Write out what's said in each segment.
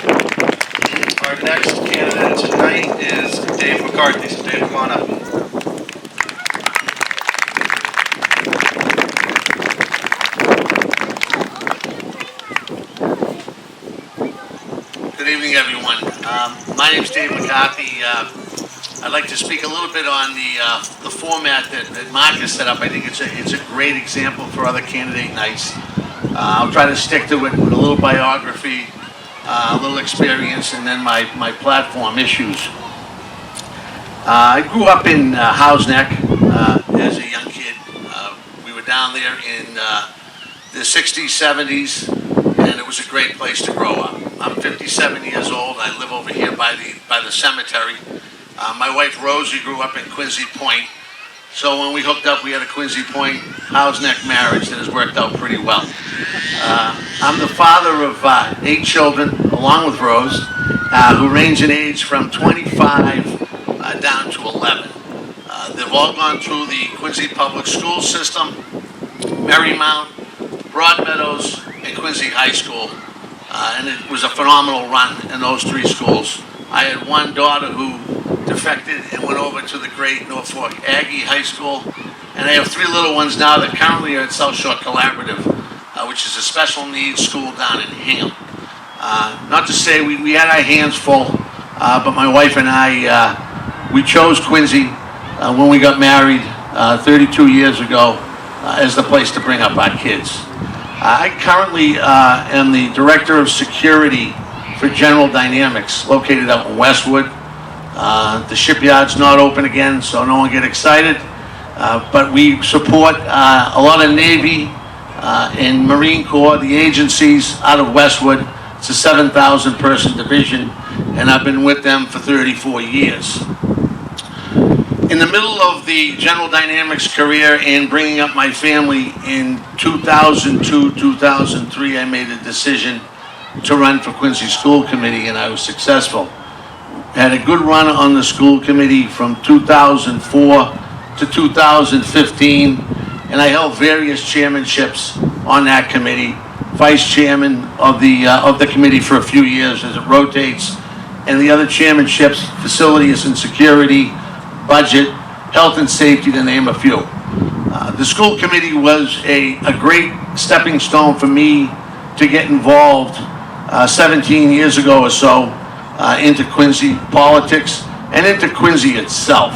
Our next candidate tonight is Dave McCarthy. So Dave, come on up. Good evening, everyone. My name is Dave McCarthy. I'd like to speak a little bit on the format that Mark has set up. I think it's a great example for other candidate nights. I'll try to stick to it with a little biography, a little experience, and then my platform issues. I grew up in Howes Neck as a young kid. We were down there in the 60s, 70s, and it was a great place to grow up. I'm 57 years old. I live over here by the cemetery. My wife Rosie grew up in Quincy Point. So when we hooked up, we had a Quincy Point Howes Neck marriage that has worked out pretty well. I'm the father of 8 children, along with Rose, who range in age from 25 down to 11. They've all gone through the Quincy Public School System, Merrymount, Broadmeadows, and Quincy High School. And it was a phenomenal run in those 3 schools. I had one daughter who defected and went over to the great Norfolk Aggie High School. And I have 3 little ones now that currently are at South Shore Collaborative, which is a special needs school down in Ham. Not to say we had our hands full, but my wife and I, we chose Quincy when we got married 32 years ago as the place to bring up our kids. I currently am the Director of Security for General Dynamics, located out in Westwood. The shipyard's not open again, so no one get excited. But we support a lot of Navy and Marine Corps, the agencies out of Westwood. It's a 7,000 person division, and I've been with them for 34 years. In the middle of the General Dynamics career and bringing up my family in 2002, 2003, I made a decision to run for Quincy School Committee, and I was successful. Had a good run on the school committee from 2004 to 2015, and I held various chairmanships on that committee. Vice chairman of the committee for a few years as it rotates, and the other chairmanships, facilities and security, budget, health and safety, to name a few. The school committee was a great stepping stone for me to get involved 17 years ago or so into Quincy politics and into Quincy itself.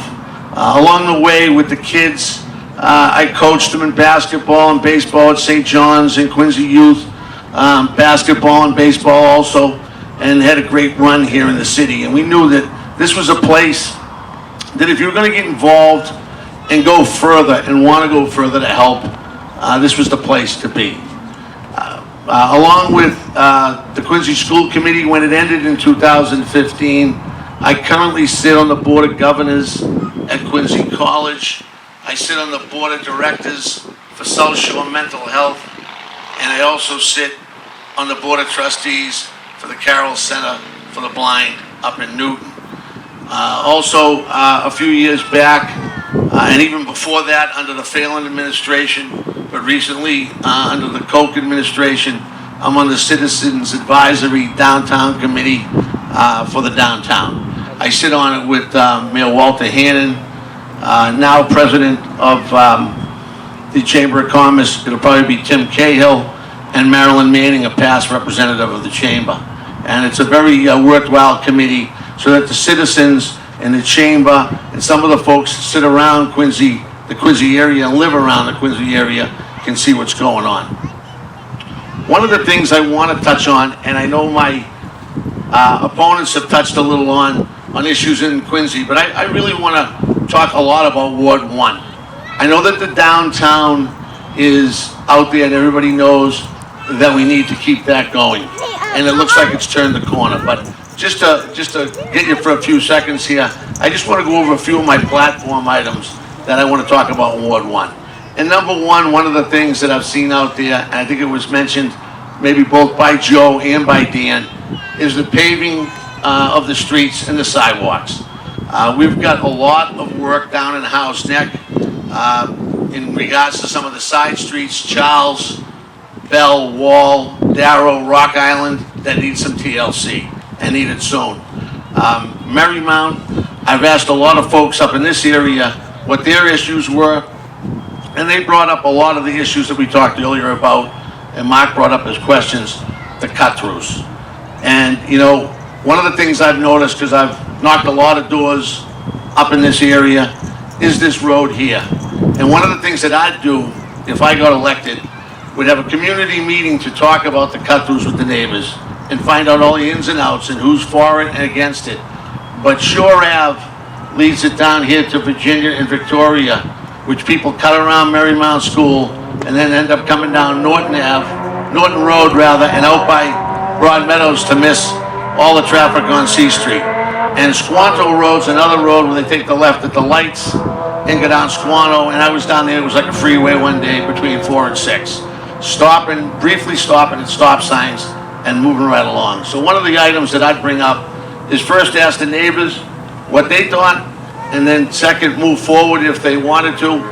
Along the way with the kids, I coached them in basketball and baseball at St. John's and Quincy Youth, basketball and baseball also, and had a great run here in the city. And we knew that this was a place that if you were going to get involved and go further and want to go further to help, this was the place to be. Along with the Quincy School Committee, when it ended in 2015, I currently sit on the Board of Governors at Quincy College. I sit on the Board of Directors for South Shore Mental Health, and I also sit on the Board of Trustees for the Carroll Center for the Blind up in Newton. Also, a few years back, and even before that, under the Phelan administration, but recently under the Koch administration, I'm on the Citizens Advisory Downtown Committee for the downtown. I sit on it with Mayor Walter Hannon, now president of the Chamber of Commerce. It'll probably be Tim Cahill, and Marilyn Manning, a past representative of the Chamber. And it's a very worthwhile committee, so that the citizens and the Chamber and some of the folks that sit around Quincy, the Quincy area, and live around the Quincy area, can see what's going on. One of the things I want to touch on, and I know my opponents have touched a little on issues in Quincy, but I really want to talk a lot about Ward 1. I know that the downtown is out there and everybody knows that we need to keep that going. And it looks like it's turned the corner, but just to get you for a few seconds here, I just want to go over a few of my platform items that I want to talk about in Ward 1. And number one of the things that I've seen out there, and I think it was mentioned maybe both by Joe and by Dan, is the paving of the streets and the sidewalks. We've got a lot of work down in Howes Neck in regards to some of the side streets, Charles, Bell, Wall, Darrow, Rock Island, that need some TLC. and need it soon. Merrymount, I've asked a lot of folks up in this area what their issues were, and they brought up a lot of the issues that we talked earlier about, and Mark brought up as questions, the cut-throughs. And, you know, one of the things I've noticed, because I've knocked a lot of doors up in this area, is this road here. And one of the things that I'd do, if I got elected, would have a community meeting to talk about the cut-throughs with the neighbors and find out all the ins and outs and who's for it and against it. But Shore Ave leads it down here to Virginia and Victoria, which people cut around Merrymount School and then end up coming down Norton Road rather, and out by Broad Meadows to miss all the traffic on C Street. And Squanto Road's another road where they take the left at the lights and go down Squanto, and I was down there, it was like a freeway one day between 4 and 6. Briefly stopping at stop signs and moving right along. So one of the items that I'd bring up is first ask the neighbors what they thought, and then second, move forward if they wanted to,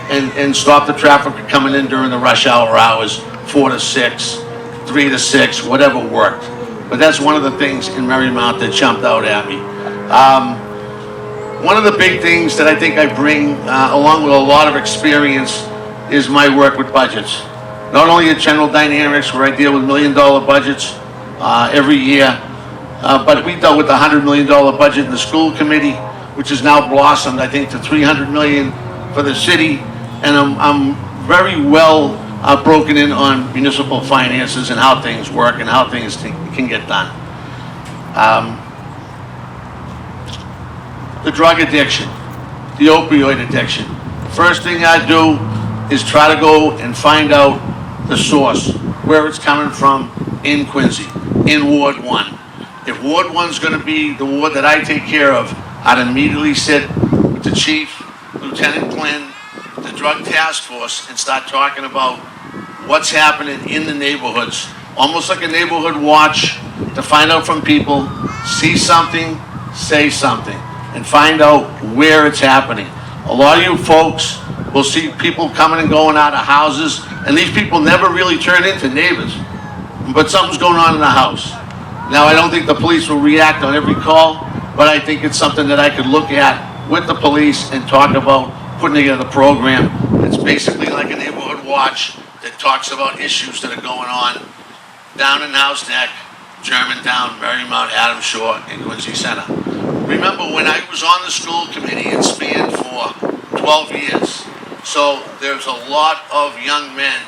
and stop the traffic coming in during the rush hour hours, 4 to 6, 3 to 6, whatever worked. But that's one of the things in Merrymount that jumped out at me. One of the big things that I think I bring, along with a lot of experience, is my work with budgets. Not only at General Dynamics, where I deal with $1 million budgets every year, but we dealt with the $100 million budget in the school committee, which has now blossomed, I think, to $300 million for the city. And I'm very well broken in on municipal finances and how things work and how things can get done. The drug addiction, the opioid addiction. First thing I do is try to go and find out the source, where it's coming from in Quincy, in Ward 1. If Ward 1's going to be the ward that I take care of, I'd immediately sit with the chief, Lieutenant Glenn, the drug task force, and start talking about what's happening in the neighborhoods, almost like a neighborhood watch, to find out from people, see something, say something, and find out where it's happening. A lot of you folks will see people coming and going out of houses, and these people never really turn into neighbors, but something's going on in the house. Now, I don't think the police will react on every call, but I think it's something that I could look at with the police and talk about putting together a program that's basically like a neighborhood watch that talks about issues that are going on down in House Neck, Germantown, Merrymount, Adams Shore, and Quincy Center. Remember, when I was on the school committee, it spanned for 12 years. So there's a lot of young men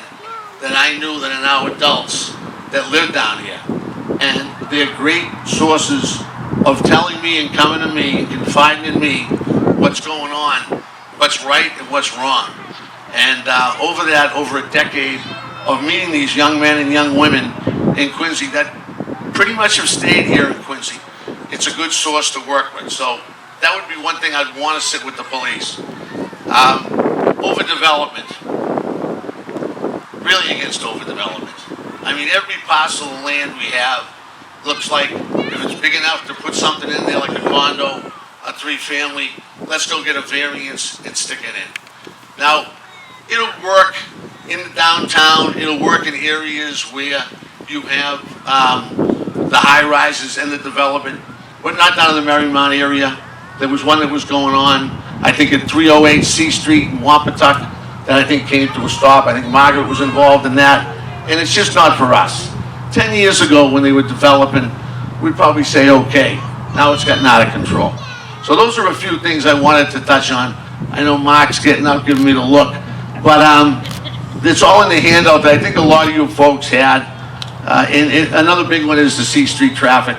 that I knew that are now adults that live down here. And they're great sources of telling me and coming to me and confiding in me what's going on, what's right and what's wrong. And over a decade of meeting these young men and young women in Quincy that pretty much have stayed here in Quincy, it's a good source to work with. So that would be one thing I'd want to sit with the police. Overdevelopment. Really against overdevelopment. I mean, every parcel of land we have looks like if it's big enough to put something in there like a condo, a 3-family, let's go get a variance and stick it in. Now, it'll work in the downtown, it'll work in areas where you have the high rises and the development, but not down in the Merrymount area. There was one that was going on, I think at 308 C Street in Wampatuck, that I think came to a stop. I think Margaret was involved in that, and it's just not for us. 10 years ago when they were developing, we'd probably say okay. Now it's gotten out of control. So those are a few things I wanted to touch on. I know Mark's getting up, giving me the look, but it's all in the handout that I think a lot of you folks had. And another big one is the C Street traffic.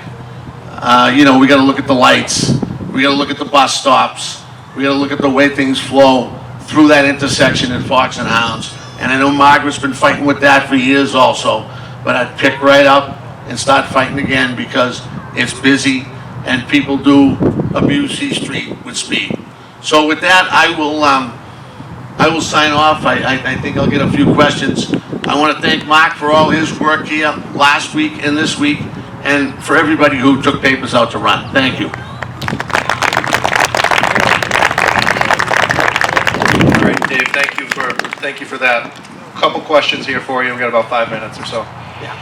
You know, we got to look at the lights. We got to look at the bus stops. We got to look at the way things flow through that intersection at Fox and Hounds. And I know Margaret's been fighting with that for years also, but I'd pick right up and start fighting again because it's busy and people do abuse C Street with speed. So with that, I will sign off. I think I'll get a few questions. I want to thank Mark for all his work here last week and this week, and for everybody who took papers out to run. Thank you. All right, Dave, thank you for that. A couple questions here for you. We've got about 5 minutes or so. Yeah.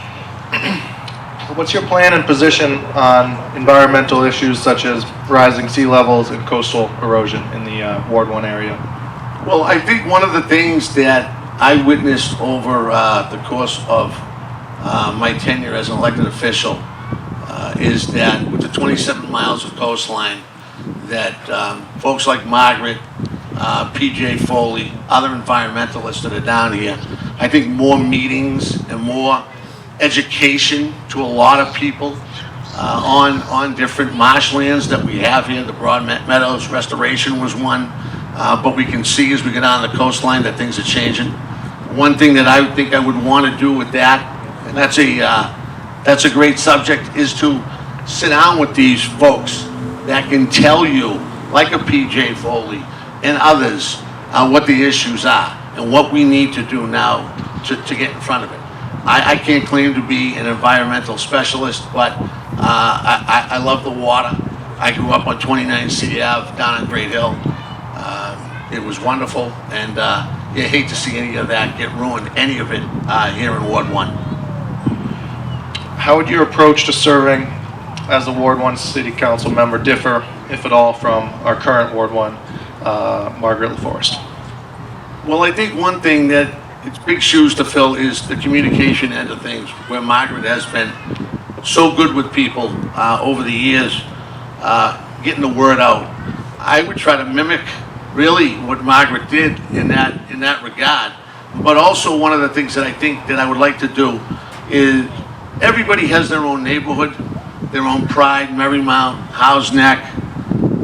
What's your plan and position on environmental issues such as rising sea levels and coastal erosion in the Ward 1 area? Well, I think one of the things that I witnessed over the course of my tenure as an elected official is that with the 27 miles of coastline, that folks like Margaret, PJ Foley, other environmentalists that are down here, I think more meetings and more education to a lot of people on different marshlands that we have here. The Broad Meadows restoration was one, but we can see as we get on the coastline that things are changing. One thing that I think I would want to do with that, and that's a great subject, is to sit down with these folks that can tell you, like a PJ Foley and others, what the issues are and what we need to do now to get in front of it. I can't claim to be an environmental specialist, but I love the water. I grew up on 29 City Ave down in Great Hill. It was wonderful, and you hate to see any of that get ruined, any of it here in Ward 1. How would your approach to serving as a Ward 1 City Council member differ, if at all, from our current Ward 1, Margaret LaForest? Well, I think one thing that it's big shoes to fill is the communication end of things, where Margaret has been so good with people over the years, getting the word out. I would try to mimic really what Margaret did in that regard. But also one of the things that I think that I would like to do is everybody has their own neighborhood, their own pride. Merrymount, House Neck,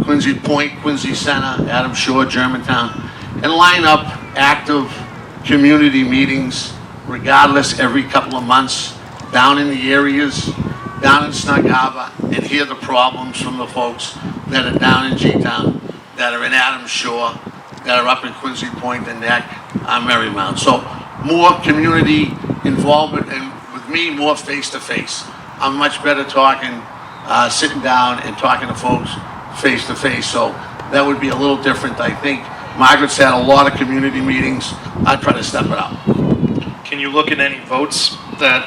Quincy Point, Quincy Center, Adams Shore, Germantown, and line up active community meetings, regardless, every couple of months, down in the areas, down in Snug Harbor, and hear the problems from the folks that are down in G-Town, that are in Adams Shore, that are up in Quincy Point and Neck, Merrymount. So more community involvement, and with me, more face-to-face. I'm much better talking, sitting down and talking to folks face-to-face, so that would be a little different, I think. Margaret's had a lot of community meetings. I'd try to step it up. Can you look at any votes that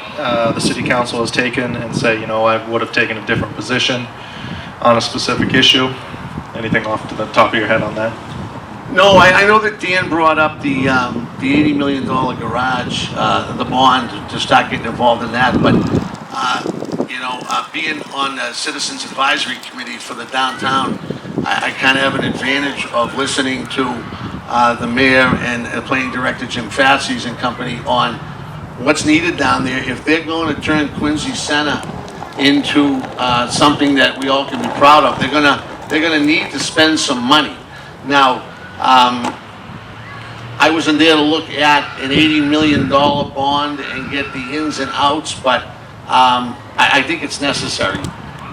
the City Council has taken and say, you know, I would have taken a different position on a specific issue? Anything off to the top of your head on that? No, I know that Dan brought up the $80 million garage, the bond, to start getting involved in that, but being on the Citizens Advisory Committee for the downtown, I kind of have an advantage of listening to the mayor and planning director Jim Fatsies and company on what's needed down there. If they're going to turn Quincy Center into something that we all can be proud of, they're gonna need to spend some money. Now, I wasn't there to look at an $80 million bond and get the ins and outs, but I think it's necessary.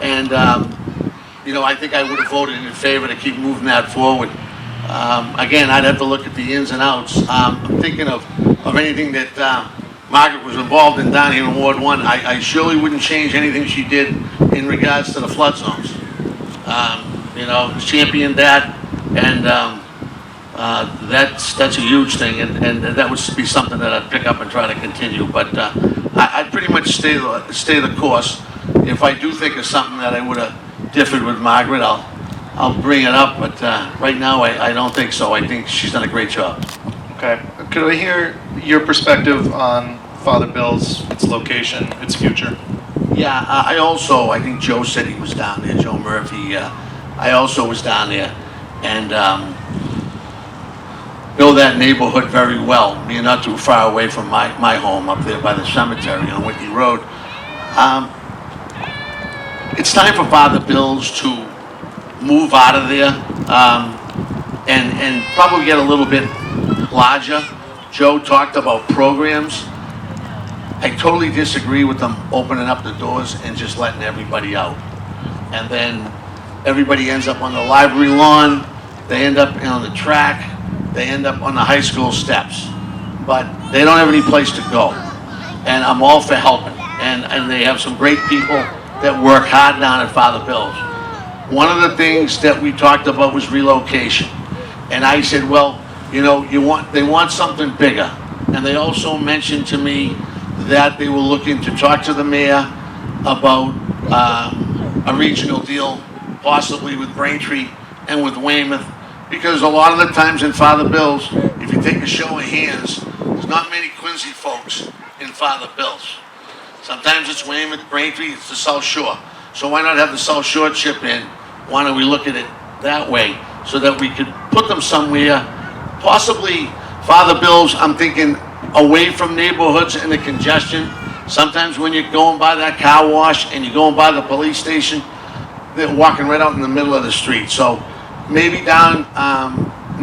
And I think I would have voted in favor to keep moving that forward. Again, I'd have to look at the ins and outs. I'm thinking of anything that Margaret was involved in down here in Ward 1. I surely wouldn't change anything she did in regards to the flood zones. Championed that, and that's a huge thing, and that would be something that I'd pick up and try to continue. But I'd pretty much stay the course. If I do think of something that I would have differed with Margaret, I'll bring it up. But right now, I don't think so. I think she's done a great job. Okay. Could I hear your perspective on Father Bill's, its location, its future? Yeah, I think Joe said he was down there, Joe Murphy. I also was down there, and know that neighborhood very well, being not too far away from my home up there by the cemetery on Whitney Road. It's time for Father Bill's to move out of there and probably get a little bit larger. Joe talked about programs. I totally disagree with them opening up the doors and just letting everybody out. And then everybody ends up on the library lawn, they end up on the track, they end up on the high school steps. But they don't have any place to go. And I'm all for helping. And they have some great people that work hard down at Father Bill's. One of the things that we talked about was relocation. And I said, well, they want something bigger. And they also mentioned to me that they were looking to talk to the mayor about a regional deal, possibly with Braintree and with Weymouth, because a lot of the times in Father Bill's, if you take a show of hands, there's not many Quincy folks in Father Bill's. Sometimes it's Weymouth, Braintree, it's the South Shore. So why not have the South Shore chip in? Why don't we look at it that way so that we could put them somewhere, possibly Father Bill's, I'm thinking away from neighborhoods and the congestion. Sometimes when you're going by that car wash and you're going by the police station, they're walking right out in the middle of the street. So maybe down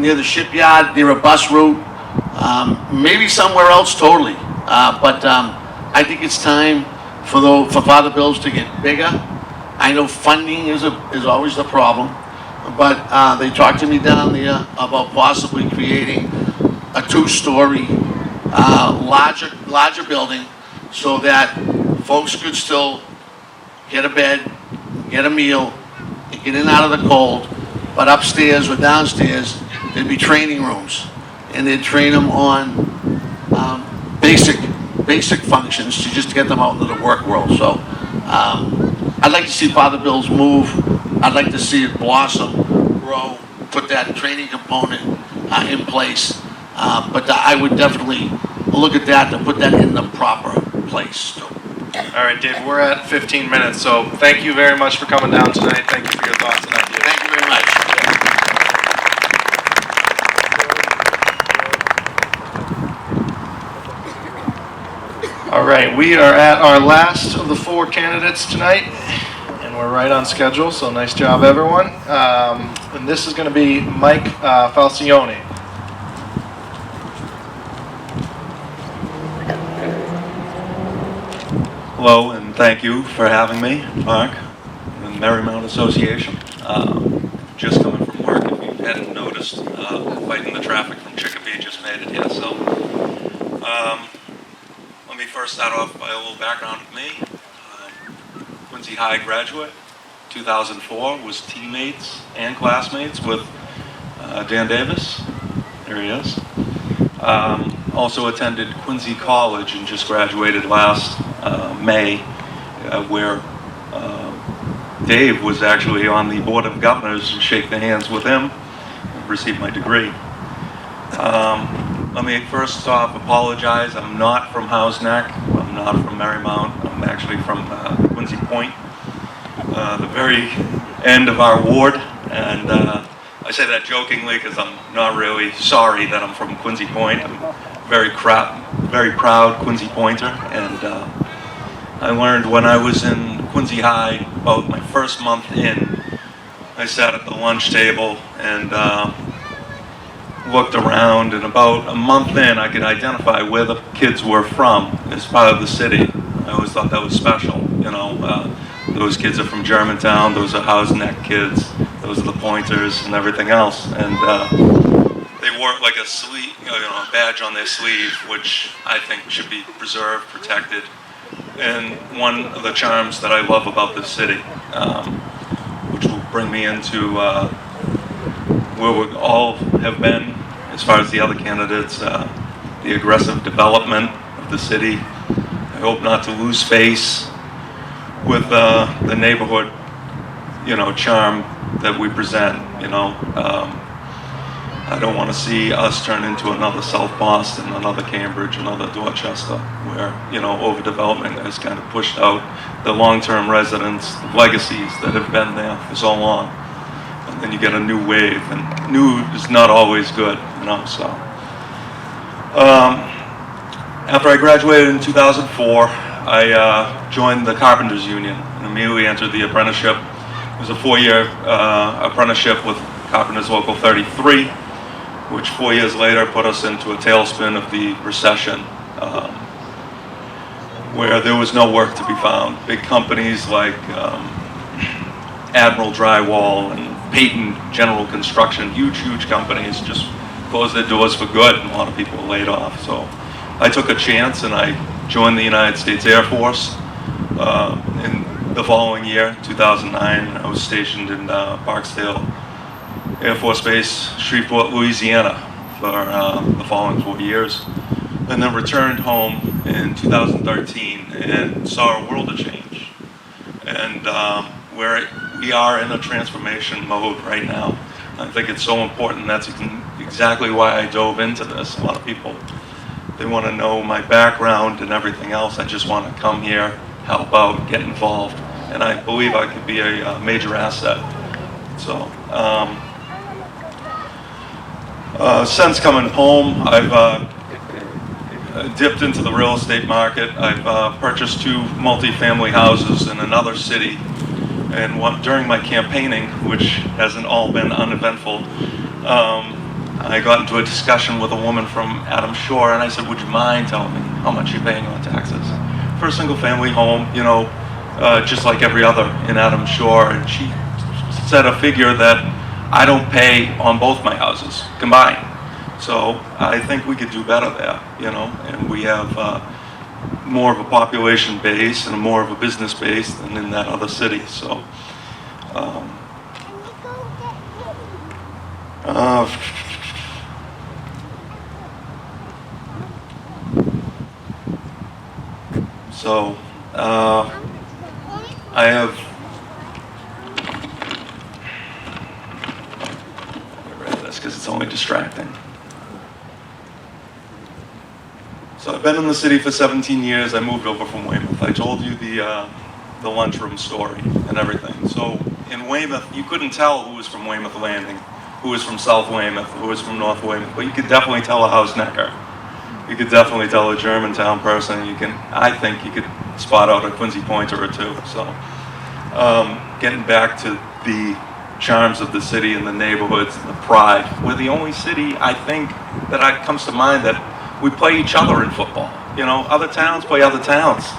near the shipyard, near a bus route, maybe somewhere else totally. But I think it's time for Father Bill's to get bigger. I know funding is always the problem, but they talked to me down there about possibly creating a two-story, larger building, so that folks could still get a bed, get a meal, and get in and out of the cold. But upstairs or downstairs, there'd be training rooms, and they'd train them on basic functions to just get them out into the work world. So I'd like to see Father Bill's move. I'd like to see it blossom, grow, put that training component in place. But I would definitely look at that to put that in the proper place. So. All right, Dave, we're at 15 minutes, so thank you very much for coming down tonight. Thank you for your thoughts and ideas. Thank you very much. All right, we are at our last of the 4 candidates tonight, and we're right on schedule, so nice job, everyone. And this is going to be Mike Falcione. Hello, and thank you for having me, Mark, and Merrymount Association. Just coming from work, if you hadn't noticed, fighting the traffic from Chicopee, just made it here. So, let me first start off by a little background of me. Quincy High graduate, 2004, was teammates and classmates with Dan Davis. There he is. Also attended Quincy College and just graduated last May, where Dave was actually on the Board of Governors and shake the hands with him and received my degree. Let me first off apologize. I'm not from Howes Neck. I'm not from Merrymount. I'm actually from Quincy Point, the very end of our ward. And I say that jokingly because I'm not really sorry that I'm from Quincy Point. I'm very proud Quincy Pointer, and I learned when I was in Quincy High, about my first month in, I sat at the lunch table and looked around, and about a month in, I could identify where the kids were from as part of the city. I always thought that was special, you know. Those kids are from Germantown, those are Howes Neck kids, those are the Pointers and everything else. And they wore like a sleeve, a badge on their sleeve, which I think should be preserved, protected. And one of the charms that I love about this city, which will bring me into where we all have been, as far as the other candidates, the aggressive development of the city. I hope not to lose face with the neighborhood, charm that we present, I don't want to see us turn into another South Boston, another Cambridge, another Dorchester, where, overdevelopment has kind of pushed out the long-term residents, the legacies that have been there for so long. And then you get a new wave, and new is not always good, so. After I graduated in 2004, I joined the Carpenters Union and immediately entered the apprenticeship. It was a 4-year apprenticeship with Carpenters Local 33, which 4 years later put us into a tailspin of the recession, where there was no work to be found. Big companies like Admiral Drywall and Peyton General Construction, huge companies, just closed their doors for good, and a lot of people were laid off. So I took a chance and I joined the United States Air Force. In the following year, 2009, I was stationed in Barksdale Air Force Base, Shreveport, Louisiana, for the following 4 years, and then returned home in 2013 and saw a world of change. and we are in a transformation mode right now. I think it's so important. That's exactly why I dove into this. A lot of people, they want to know my background and everything else. I just want to come here, help out, get involved, and I believe I could be a major asset. So, since coming home, I've dipped into the real estate market. I've purchased 2 multifamily houses in another city, and during my campaigning, which hasn't all been uneventful, I got into a discussion with a woman from Adams Shore, and I said, would you mind telling me how much you're paying on taxes for a single family home, you know, just like every other in Adams Shore? And she said a figure that I don't pay on both my houses combined. So I think we could do better there, you know, and we have more of a population base and more of a business base than in that other city. So I have get rid of this because it's only distracting. So I've been in the city for 17 years. I moved over from Weymouth. I told you the lunchroom story and everything. So in Weymouth, you couldn't tell who was from Weymouth Landing, who was from South Weymouth, who was from North Weymouth, but you could definitely tell a Hausnecker. You could definitely tell a Germantown person. I think you could spot out a Quincy Pointer or 2. So getting back to the charms of the city and the neighborhoods and the pride, we're the only city, I think, that comes to mind that we play each other in football. You know, other towns play other towns.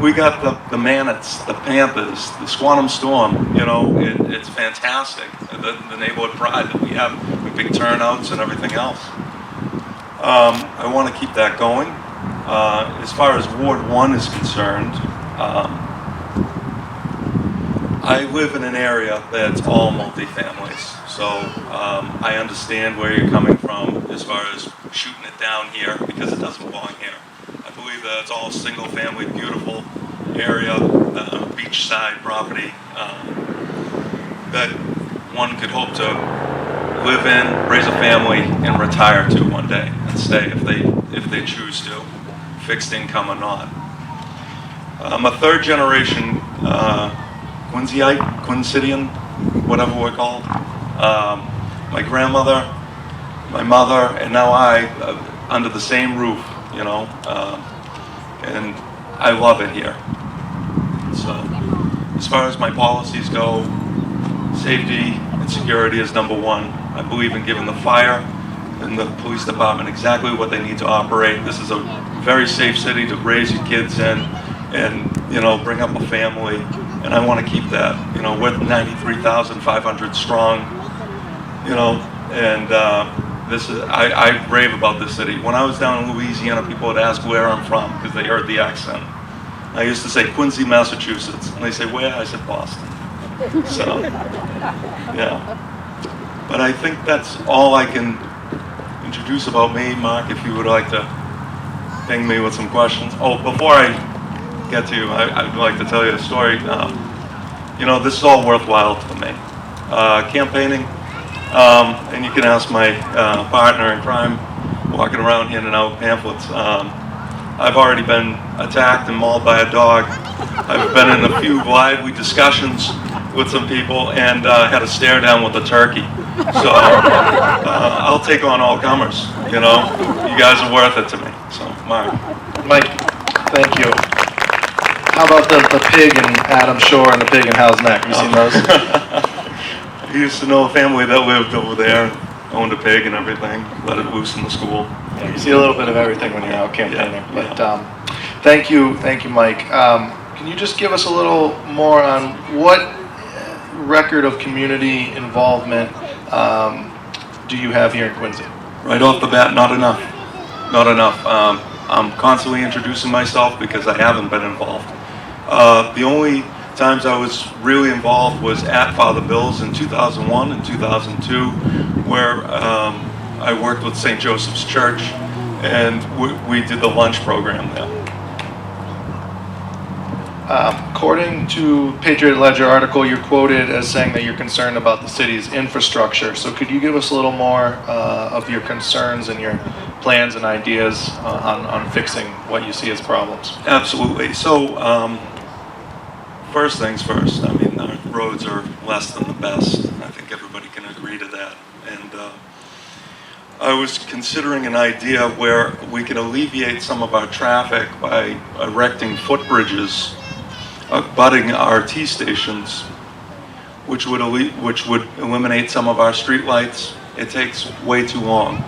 We got the Mannets, the Panthers, the Squantum Storm. You know, it's fantastic. The neighborhood pride that we have, with big turnouts and everything else. I want to keep that going. As far as Ward 1 is concerned, I live in an area that's all multifamilies. So I understand where you're coming from as far as shooting it down here because it doesn't belong here. I believe that it's all single family, beautiful area, beachside property that one could hope to live in, raise a family, and retire to one day and stay if they choose to, fixed income or not. I'm a 3rd generation Quincyite, Quincidian, whatever we're called. My grandmother, my mother, and now I, under the same roof, you know, and I love it here. So, as far as my policies go, safety and security is number 1. I believe in giving the fire and the police department exactly what they need to operate. This is a very safe city to raise your kids in and, you know, bring up a family. And I want to keep that. You know, we're 93,500 strong, you know, and I rave about this city. When I was down in Louisiana, people would ask where I'm from because they heard the accent. I used to say Quincy, Massachusetts, and they say, where? I said, Boston. So, yeah. But I think that's all I can introduce about me. Mark, if you would like to ping me with some questions. Oh, before I get to you, I'd like to tell you a story. You know, this is all worthwhile to me. Campaigning, and you can ask my partner in crime, walking around handing out pamphlets. I've already been attacked and mauled by a dog. I've been in a few lively discussions with some people and had a stare down with a turkey. So I'll take on all comers, you know. You guys are worth it to me. So, Mark. Mike, thank you. How about the pig in Adams Shore and the pig in How's Neck? Have you seen those? I used to know a family that lived over there, owned a pig and everything, let it loose in the school. Yeah, you see a little bit of everything when you're out campaigning. Yeah, But thank you, Mike. Can you just give us a little more on what record of community involvement do you have here in Quincy? Right off the bat, not enough. Not enough. I'm constantly introducing myself because I haven't been involved. The only times I was really involved was at Father Bill's in 2001 and 2002, where I worked with St. Joseph's Church, and we did the lunch program there. According to Patriot Ledger article, you're quoted as saying that you're concerned about the city's infrastructure. So could you give us a little more of your concerns and your plans and ideas on fixing what you see as problems? Absolutely. So, first things first, I mean, our roads are less than the best. I think everybody can agree to that. And I was considering an idea where we could alleviate some of our traffic by erecting footbridges abutting our T stations, which would eliminate some of our street lights. It takes way too long,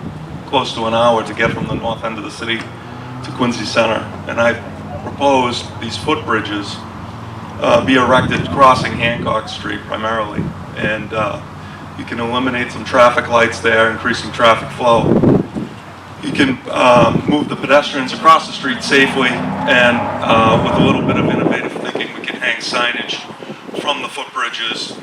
close to an hour to get from the north end of the city to Quincy Center. And I proposed these footbridges be erected crossing Hancock Street primarily. And you can eliminate some traffic lights there, increasing traffic flow. You can move the pedestrians across the street safely, and with a little bit of innovative thinking, we can hang signage from the footbridges,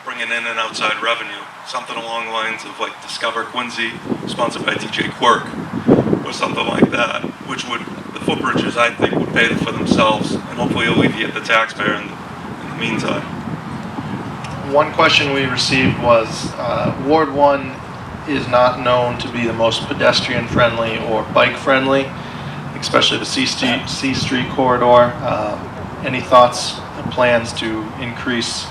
bringing in and outside revenue. Something along the lines of like Discover Quincy, sponsored by TJ Quirk, or something like that, which would, the footbridges I think would pay for themselves and hopefully alleviate the taxpayer in the meantime. One question we received was, Ward 1 is not known to be the most pedestrian friendly or bike friendly, especially the C Street corridor. Any thoughts and plans to increase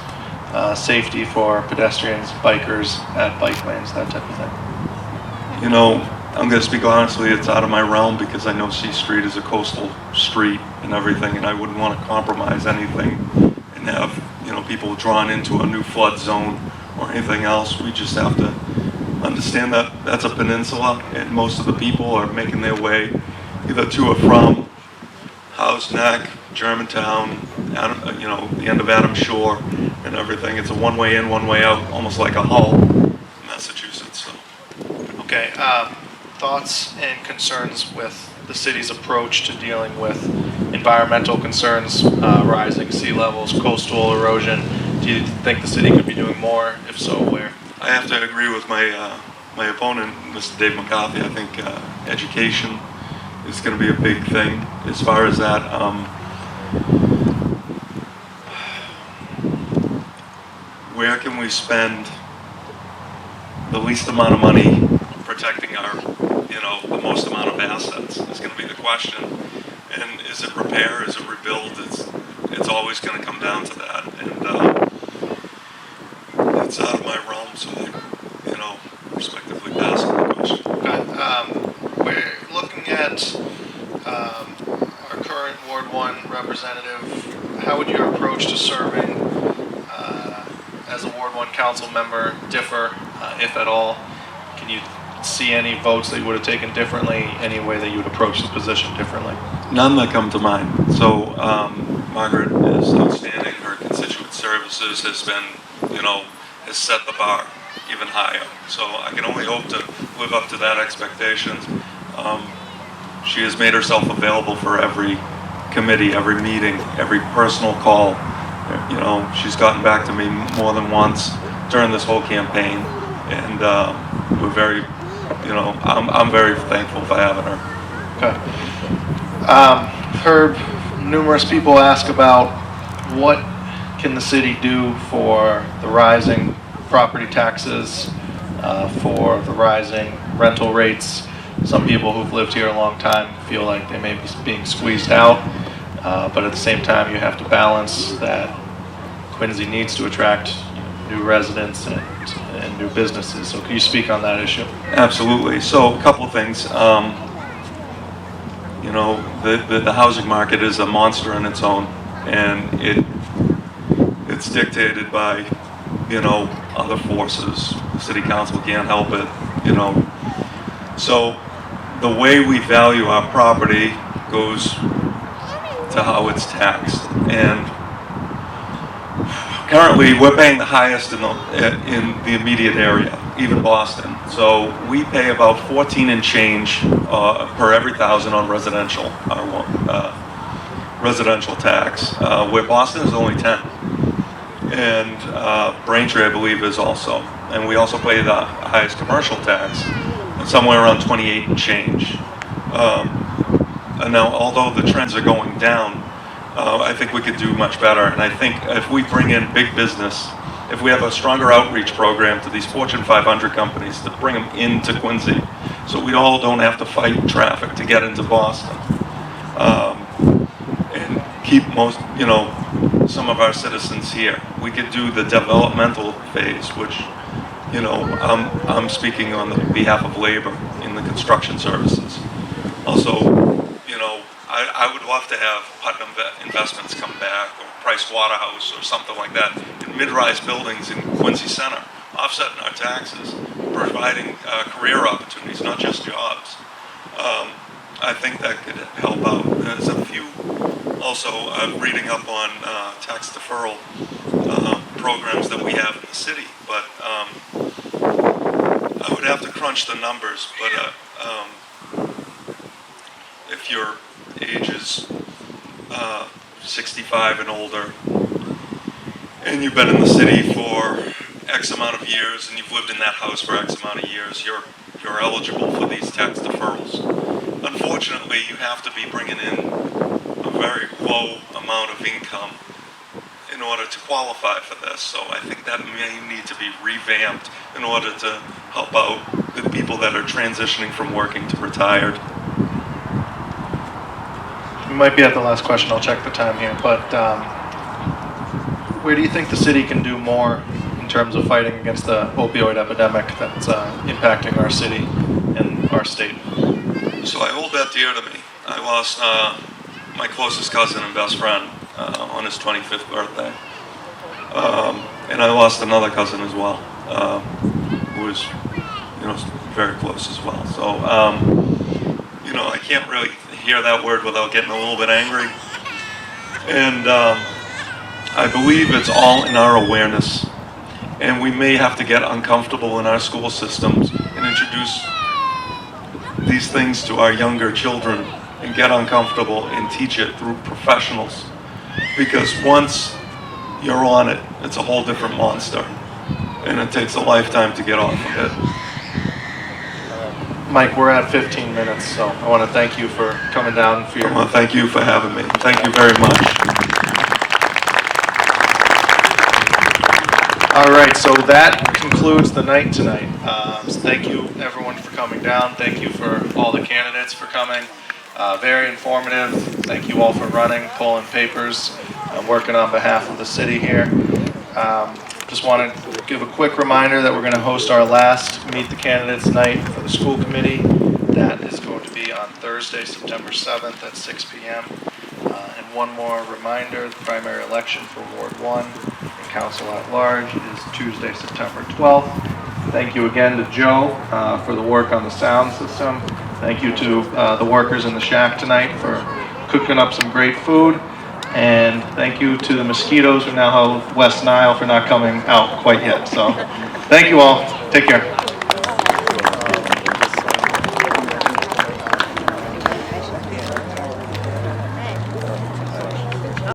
safety for pedestrians, bikers at bike lanes, that type of thing? You know, I'm going to speak honestly, it's out of my realm because I know C Street is a coastal street and everything, and I wouldn't want to compromise anything and have, you know, people drawn into a new flood zone or anything else. We just have to understand that that's a peninsula and most of the people are making their way either to or from House Neck, Germantown, you know, the end of Adams Shore and everything. It's a one-way in, one-way out, almost like a Hull, Massachusetts. So. Okay, thoughts and concerns with the city's approach to dealing with environmental concerns, rising sea levels, coastal erosion? Do you think the city could be doing more? If so, where? I have to agree with my opponent, Mr. Dave McCarthy. I think education is going to be a big thing as far as that. Where can we spend the least amount of money protecting our, you know, the most amount of assets is going to be the question. And is it repair? Is it rebuild? It's always going to come down to that. And it's out of my realm, so I, you know, respectively pass on the question. Okay, we're looking at our current Ward 1 representative. How would your approach to serving as a Ward 1 council member differ, if at all? Can you see any votes that you would have taken differently, any way that you would approach the position differently? None that come to mind. So Margaret is outstanding. Her constituent services has been, you know, has set the bar even higher. So I can only hope to live up to that expectation. She has made herself available for every committee, every meeting, every personal call. You know, she's gotten back to me more than once during this whole campaign, and we're very, you know, I'm very thankful for having her. Okay. Heard numerous people ask about what can the city do for the rising property taxes, for the rising rental rates. Some people who've lived here a long time feel like they may be being squeezed out, but at the same time you have to balance that Quincy needs to attract new residents and new businesses. So can you speak on that issue? Absolutely. So a couple of things. You know, the housing market is a monster in its own, and it's dictated by, you know, other forces. The city council can't help it, you know. So the way we value our property goes to how it's taxed, and currently we're paying the highest in the immediate area, even Boston. So we pay about 14 and change per every thousand on residential, residential tax, where Boston is only 10. And Braintree, I believe, is also. And we also pay the highest commercial tax, somewhere around 28 and change. And now, although the trends are going down, I think we could do much better. And I think if we bring in big business, if we have a stronger outreach program to these Fortune 500 companies to bring them into Quincy, so we all don't have to fight traffic to get into Boston, and keep some of our citizens here. We could do the developmental phase, which, I'm speaking on the behalf of labor in the construction services. Also, I would love to have Putnam Investments come back, or Price Waterhouse, or something like that, in mid-rise buildings in Quincy Center, offsetting our taxes, providing career opportunities, not just jobs. I think that could help out. There's a few, also reading up on tax deferral programs that we have in the city, but I would have to crunch the numbers, but if your age is 65 and older, and you've been in the city for X amount of years, and you've lived in that house for X amount of years, you're eligible for these tax deferrals. Unfortunately, you have to be bringing in a very low amount of income in order to qualify for this. So I think that may need to be revamped in order to help out the people that are transitioning from working to retired. We might be at the last question. I'll check the time here. But where do you think the city can do more in terms of fighting against the opioid epidemic that's impacting our city and our state? So I hold that dear to me. I lost my closest cousin and best friend on his 25th birthday. And I lost another cousin as well, who was, very close as well. So, I can't really hear that word without getting a little bit angry. And I believe it's all in our awareness. And we may have to get uncomfortable in our school systems and introduce these things to our younger children and get uncomfortable and teach it through professionals. Because once you're on it, it's a whole different monster. And it takes a lifetime to get off of it. Mike, we're at 15 minutes, so I want to thank you for coming down for your... Well, thank you for having me. Thank you very much. All right, so that concludes the night tonight. So thank you, everyone, for coming down. Thank you for all the candidates for coming. Very informative. Thank you all for running, pulling papers, working on behalf of the city here. Just want to give a quick reminder that we're going to host our last Meet the Candidates night for the school committee. That is going to be on Thursday, September 7th at 6 p.m. And one more reminder, the primary election for Ward 1 and Council at Large is Tuesday, September 12th. Thank you again to Joe for the work on the sound system. Thank you to the workers in the shack tonight for cooking up some great food. And thank you to the mosquitoes who now have West Nile for not coming out quite yet. So thank you all. Take care.